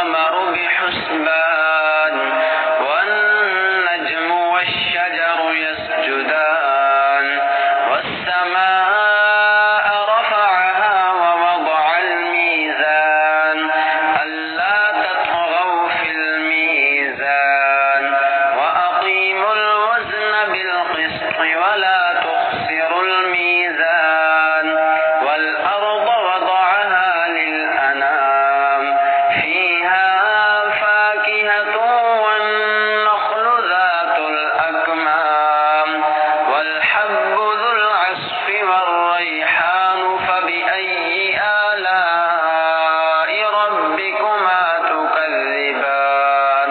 والقمر بحسبان والنجم والشجر يسجدان والسماء رفعها ووضع الميزان ألا تطغوا في الميزان وأقيموا الوزن بالقسط ولا تخسروا الميزان والأرض وضعها للأنام فيها فاكهة والنخل ذات الأكمام والحب ذو العصف والريحان فبأي آلاء ربكما تكذبان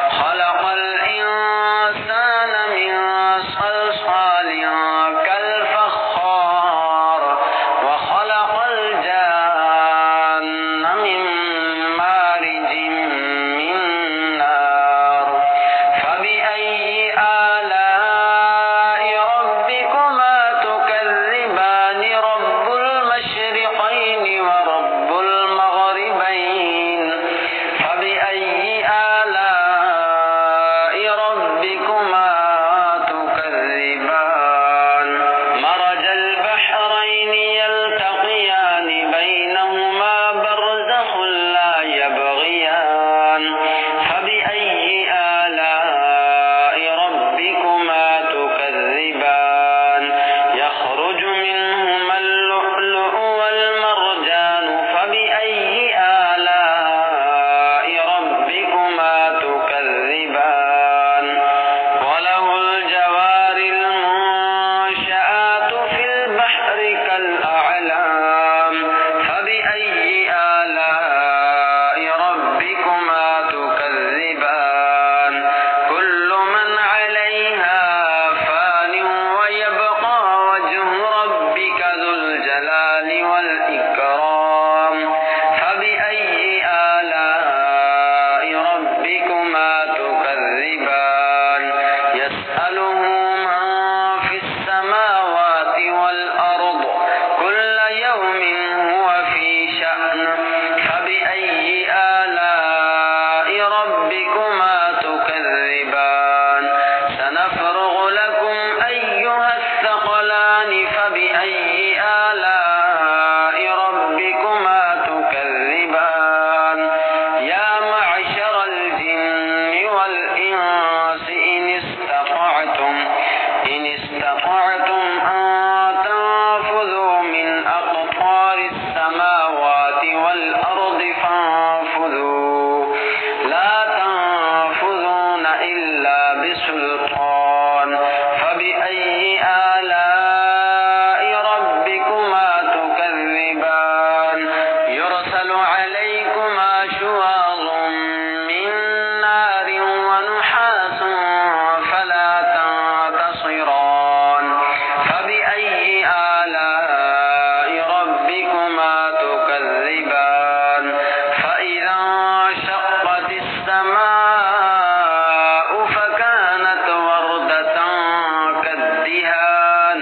خلق الإنسان من صلصال كالفخار وخلق الجان من مارج من نار فبأي آلاء ربكما تكذبان رب المشرقين ورب المغربين فبأي آلاء ربكما تكذبان مرج البحرين يلتقيان بينهما برزخ لا يبغيان فبأي آلاء ربكما تكذبان يخرج منهما اللؤلؤ والمرجان فبأي آلاء ربكما تكذبان وله الجوار المنشآت في البحر كالأعلام فبأي آلاء ربكما تكذبان كل من عليها فان ويبقى وجه ربك ذو الجلال والإكرام فبأي آلاء ربكما تكذبان يسأله من في السماوات والأرض كل يوم هو في شأن فبأي آلاء ربكما تكذبان سنفرغ لكم أيها الثقلان فبأي آلاء ربكما تكذبان يا معشر الجن والإنس إن استطعتم أن تنفذوا من أقطار السماوات والأرض فانفذوا لا تنفذون إلا بسلطان فبأي آلاء ربكما تكذبان يرسل عليكما شواظ من نار ونحاس فلا تنتصران فبأي آلاء ربكما تكذبان فإذا انشقت السماء فكانت وردة كالدهان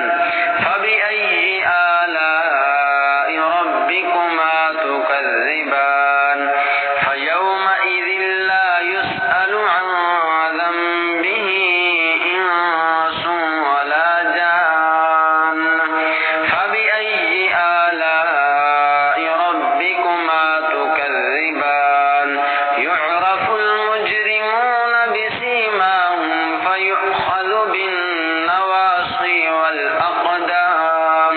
فبأي آلاء ربكما تكذبان فيومئذ لا يسأل عن ذنبه إنس ولا جان فبأي آلاء ربكما تكذبان يعرف المجرمون بسيماهم فيؤخذ بالنواصي والأقدام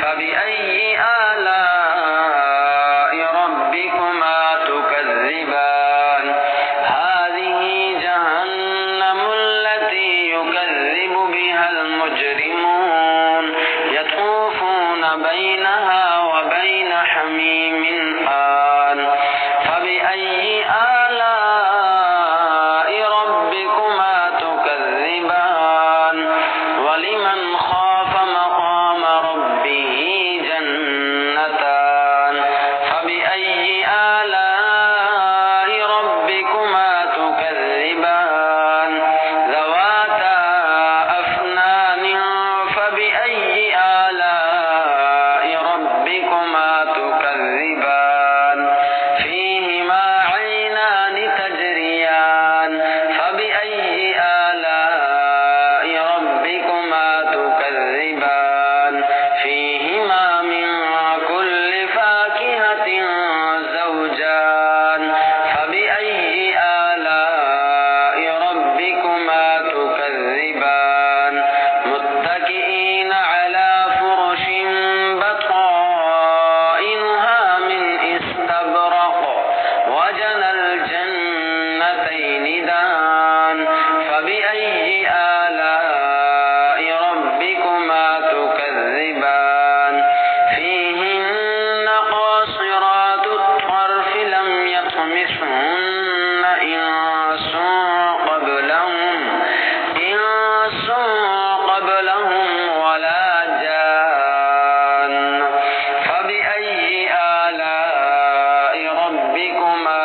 فبأي آلاء ربكما تكذبان هذه جهنم التي يكذب بها المجرمون يطوفون بينها وبين حميم آن فبأي آلاء ربكما تكذبان ولمن خاف مقام ربه جنتان فبأي آلاء يطمثهن إنس قبلهم ولا جان فبأي آلاء ربكما